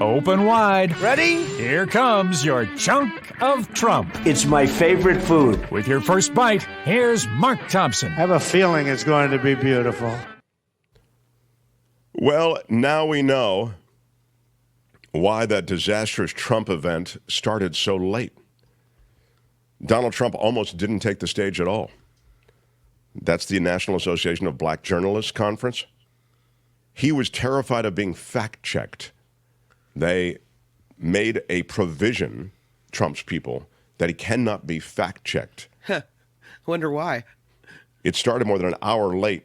open wide. Ready? Here comes your chunk of Trump. It's my favorite food. With your first bite, here's Mark Thompson. I have a feeling it's going to be beautiful. Well, now we know why that disastrous Trump event started so late. Donald Trump almost didn't take the stage at all. That's the National Association of Black Journalists conference. He was terrified of being fact-checked. They made a provision, Trump's people, that he cannot be fact-checked. I wonder why. It started more than an hour late.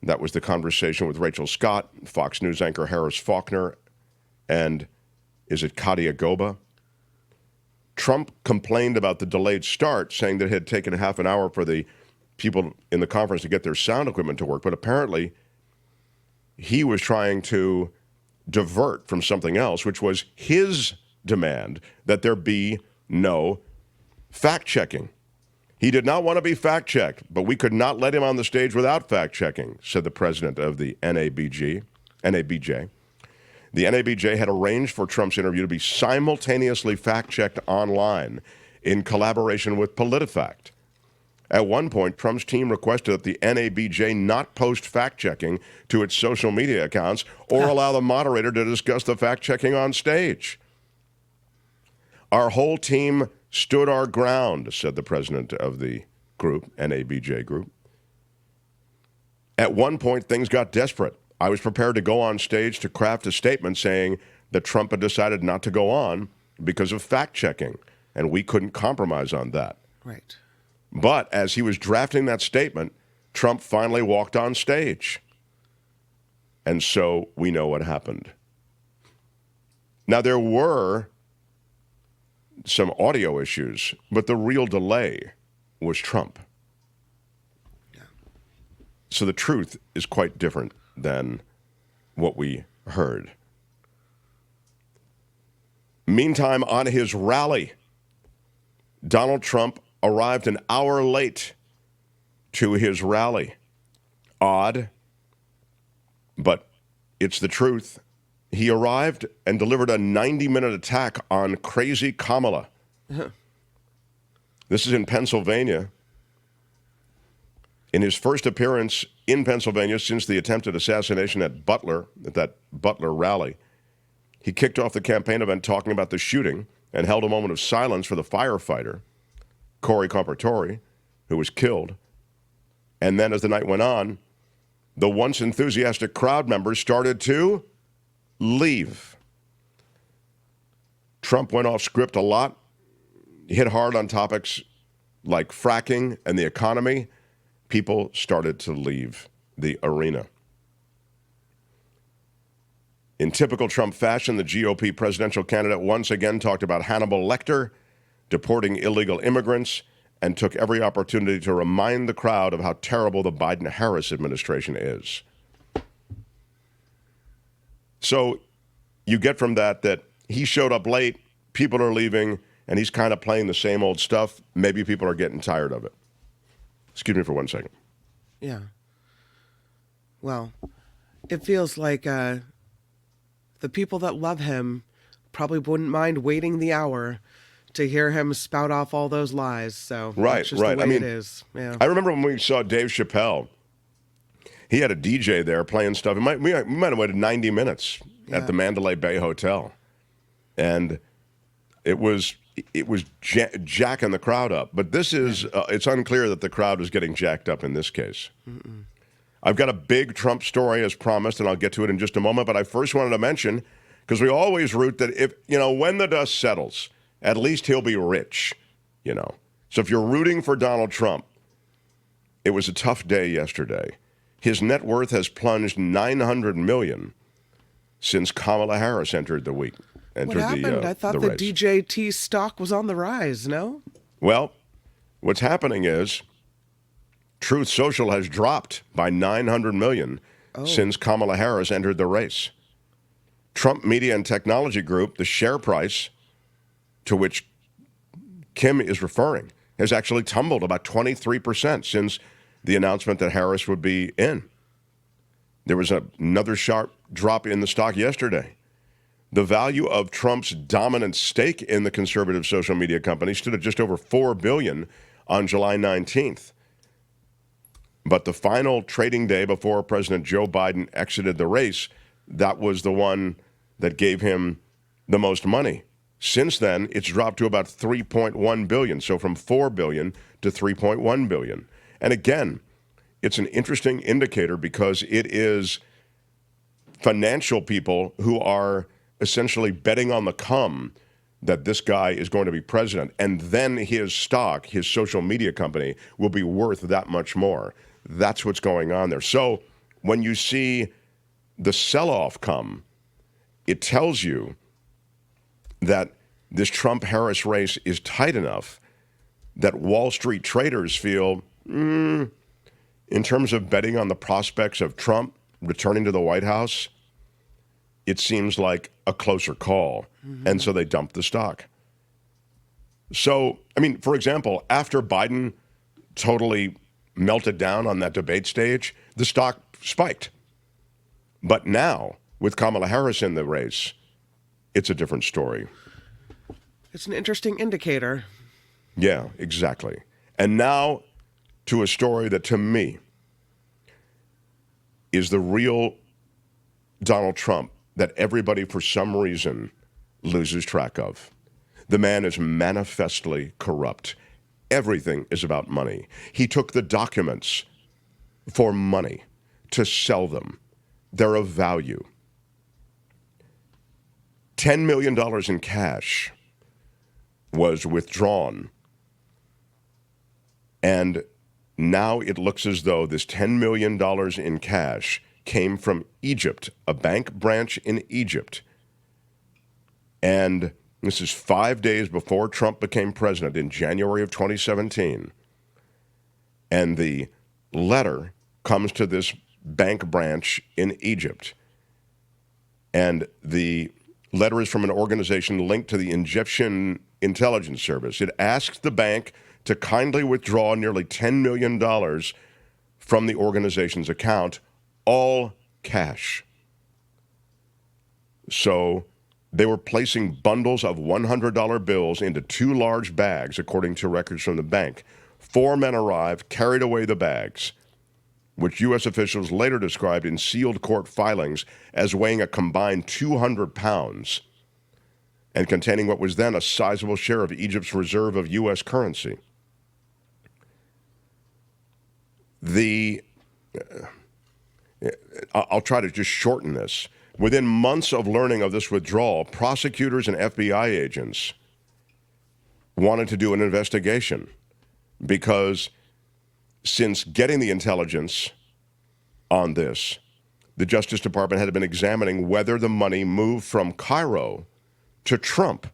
That was the conversation with Rachel Scott, Fox News anchor Harris Faulkner, and is it Katia Goba? Trump complained about the delayed start, saying that it had taken half an hour for the people in the conference to get their sound equipment to work. But apparently, he was trying to divert from something else, which was his demand that there be no fact-checking. He did not want to be fact-checked, but we could not let him on the stage without fact-checking, said the president of the NABJ. The NABJ had arranged for Trump's interview to be simultaneously fact-checked online in collaboration with PolitiFact. At one point, Trump's team requested that the NABJ not post fact-checking to its social media accounts or allow the moderator to discuss the fact-checking on stage. Our whole team stood our ground, said the president of the group, NABJ group. At one point, things got desperate. I was prepared to go on stage to craft a statement saying that Trump had decided not to go on because of fact-checking, and we couldn't compromise on that. Right. But as he was drafting that statement, Trump finally walked on stage. And so we know what happened. Now, there were some audio issues, but the real delay was Trump. Yeah. So the truth is quite different than what we heard. Meantime, on his rally, Donald Trump arrived an hour late to his rally. Odd, but it's the truth. He arrived and delivered a 90-minute attack on crazy Kamala. This is in Pennsylvania. In his first appearance in Pennsylvania since the attempted assassination at that Butler rally, he kicked off the campaign event talking about the shooting and held a moment of silence for the firefighter, Corey Compertori, who was killed. And then as the night went on, the once enthusiastic crowd members started to leave. Trump went off script a lot. He hit hard on topics like fracking and the economy. People started to leave the arena. In typical Trump fashion, the GOP presidential candidate once again talked about Hannibal Lecter, deporting illegal immigrants, and took every opportunity to remind the crowd of how terrible the Biden-Harris administration is. So you get from that he showed up late, people are leaving, and he's kind of playing the same old stuff. Maybe people are getting tired of it. Excuse me for 1 second. Yeah. Well, it feels like the people that love him probably wouldn't mind waiting the hour to hear him spout off all those lies. So that's just the way it is. Yeah. I remember when we saw Dave Chappelle. He had a DJ there playing stuff. We might have waited 90 minutes at the Mandalay Bay Hotel. And it was jacking the crowd up. But this is, it's unclear that the crowd was getting jacked up in this case. Mm-mm. I've got a big Trump story as promised, and I'll get to it in just a moment. But I first wanted to mention, because we always root that if, when the dust settles, at least he'll be rich, So if you're rooting for Donald Trump, it was a tough day yesterday. His net worth has plunged $900 million since Kamala Harris entered the week. What happened? I thought the DJT stock was on the rise, no? Well, what's happening is Truth Social has dropped by $900 million since Kamala Harris entered the race. Trump Media and Technology Group, the share price to which Kim is referring, has actually tumbled about 23% since the announcement that Harris would be in. There was another sharp drop in the stock yesterday. The value of Trump's dominant stake in the conservative social media company stood at just over $4 billion on July 19th. But the final trading day before President Joe Biden exited the race, that was the one that gave him the most money. Since then, it's dropped to about $3.1 billion, so from $4 billion to $3.1 billion. And again, it's an interesting indicator because it is financial people who are essentially betting on the come that this guy is going to be president, and then his stock, his social media company, will be worth that much more. That's what's going on there. So when you see the sell-off come, it tells you that this Trump-Harris race is tight enough that Wall Street traders feel, in terms of betting on the prospects of Trump returning to the White House, it seems like a closer call. And so they dumped the stock. So, I mean, for example, after Biden totally melted down on that debate stage, the stock spiked. But now, with Kamala Harris in the race, it's a different story. It's an interesting indicator. Yeah, exactly. And now to a story that, to me, is the real Donald Trump that everybody, for some reason, loses track of. The man is manifestly corrupt. Everything is about money. He took the documents for money to sell them. They're of value. $10 million in cash was withdrawn. And now it looks as though this $10 million in cash came from Egypt, a bank branch in Egypt. And this is 5 days before Trump became president in January of 2017. And the letter comes to this bank branch in Egypt. And the letter is from an organization linked to the Egyptian intelligence service. It asks the bank to kindly withdraw nearly $10 million from the organization's account, all cash. So they were placing bundles of $100 bills into two large bags, according to records from the bank. 4 men arrived, carried away the bags, which U.S. officials later described in sealed court filings as weighing a combined 200 pounds and containing what was then a sizable share of Egypt's reserve of U.S. currency. I'll try to just shorten this. Within months of learning of this withdrawal, prosecutors and FBI agents wanted to do an investigation because since getting the intelligence on this, the Justice Department had been examining whether the money moved from Cairo to Trump,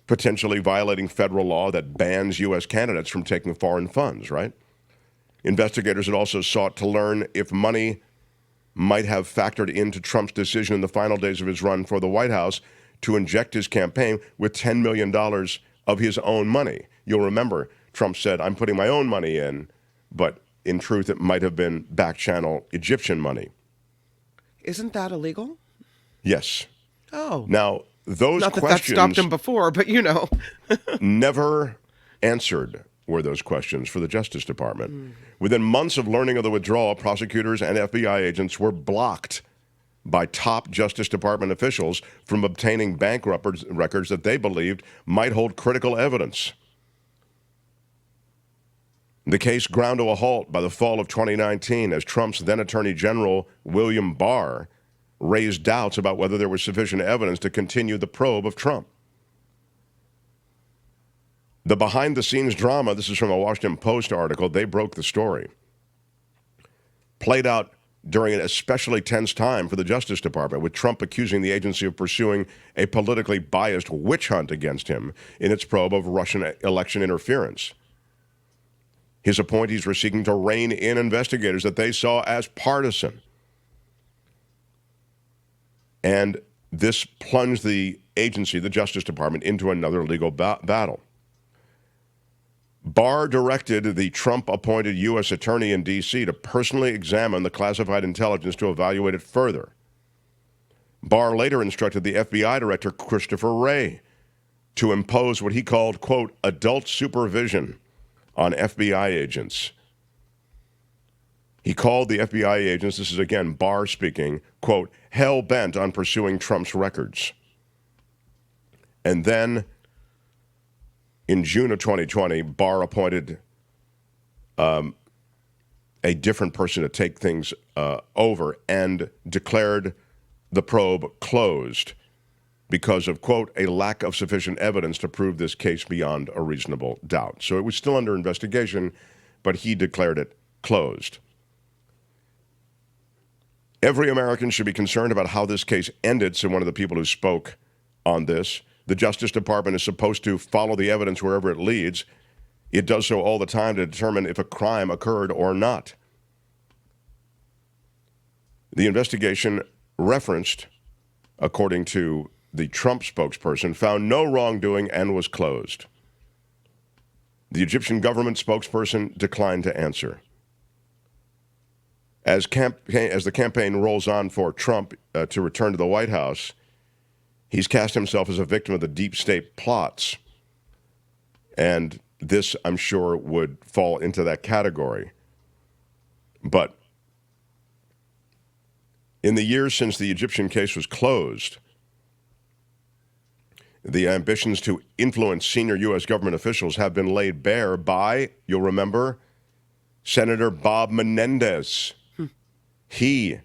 potentially violating federal law that bans U.S. candidates from taking foreign funds, right? Investigators had also sought to learn if money might have factored into Trump's decision in the final days of his run for the White House to inject his campaign with $10 million of his own money. You'll remember Trump said, I'm putting my own money in, but in truth, it might have been back-channel Egyptian money. Isn't that illegal? Yes. Oh. Now, those Not questions... that stopped him before, but you know. never answered were those questions for the Justice Department. Within months of learning of the withdrawal, prosecutors and FBI agents were blocked by top Justice Department officials from obtaining bank records that they believed might hold critical evidence. The case ground to a halt by the fall of 2019 as Trump's then Attorney General, William Barr, raised doubts about whether there was sufficient evidence to continue the probe of Trump. The behind-the-scenes drama, this is from a Washington Post article, they broke the story, played out during an especially tense time for the Justice Department, with Trump accusing the agency of pursuing a politically biased witch hunt against him in its probe of Russian election interference. His appointees were seeking to rein in investigators that they saw as partisan. And this plunged the agency, the Justice Department, into another legal battle. Barr directed the Trump-appointed U.S. attorney in D.C. to personally examine the classified intelligence to evaluate it further. Barr later instructed the FBI director, Christopher Wray, to impose what he called, quote, adult supervision on FBI agents. He called the FBI agents, this is again Barr speaking, quote, hell-bent on pursuing Trump's records. And then, in June of 2020, Barr appointed a different person to take things over and declared the probe closed because of, quote, a lack of sufficient evidence to prove this case beyond a reasonable doubt. So it was still under investigation, but he declared it closed. Every American should be concerned about how this case ended, said one of the people who spoke on this. The Justice Department is supposed to follow the evidence wherever it leads. It does so all the time to determine if a crime occurred or not. The investigation referenced, according to the Trump spokesperson, found no wrongdoing and was closed. The Egyptian government spokesperson declined to answer. As the campaign rolls on for Trump to return to the White House, he's cast himself as a victim of the deep state plots. And this, I'm sure, would fall into that category. But in the years since the Egyptian case was closed, the ambitions to influence senior U.S. government officials have been laid bare by, you'll remember, Senator Bob Menendez. He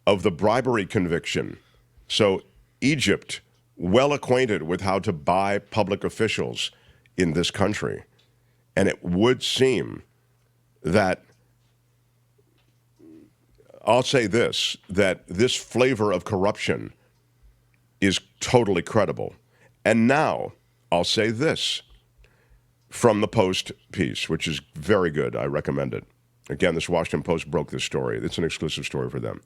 of the bribery conviction. So Egypt, well acquainted with how to buy public officials in this country. And it would seem that, I'll say this, that this flavor of corruption is totally credible. And now, I'll say this from the Post piece, which is very good. I recommend it. Again, this Washington Post broke this story. It's an exclusive story for them.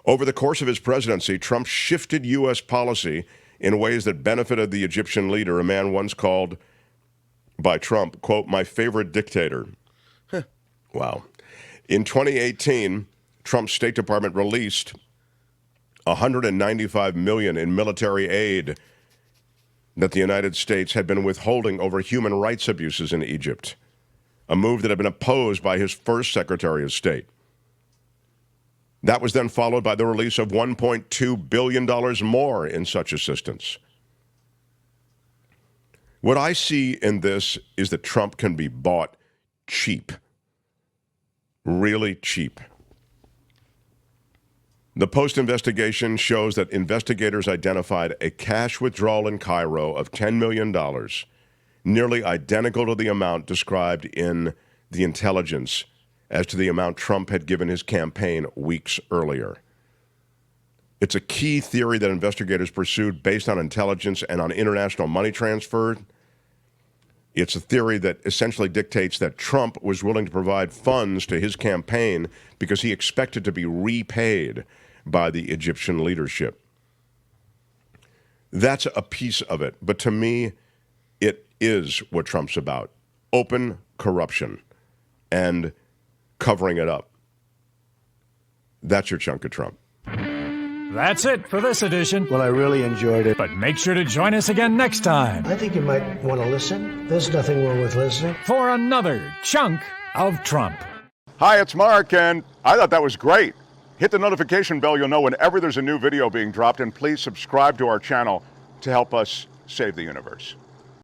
Over the course of his presidency, Trump shifted U.S. policy in ways that benefited the Egyptian leader, a man once called by Trump, quote, my favorite dictator. Huh. Wow. In 2018, Trump's State Department released $195 million in military aid that the United States had been withholding over human rights abuses in Egypt, a move that had been opposed by his first Secretary of State. That was then followed by the release of $1.2 billion more in such assistance. What I see in this is that Trump can be bought cheap, really cheap. The Post investigation shows that investigators identified a cash withdrawal in Cairo of $10 million, nearly identical to the amount described in the intelligence as to the amount Trump had given his campaign weeks earlier. It's a key theory that investigators pursued based on intelligence and on international money transfer. It's a theory that essentially dictates that Trump was willing to provide funds to his campaign because he expected to be repaid by the Egyptian leadership. That's a piece of it. But to me, it is what Trump's about. Open corruption and covering it up. That's your chunk of Trump. That's it for this edition. Well, I really enjoyed it. But make sure to join us again next time I think you might want to listen. There's nothing wrong with listening. for another chunk of Trump. Hi, it's Mark, and I thought that was great. Hit the notification bell, you'll know whenever there's a new video being dropped, and please subscribe to our channel to help us save the universe.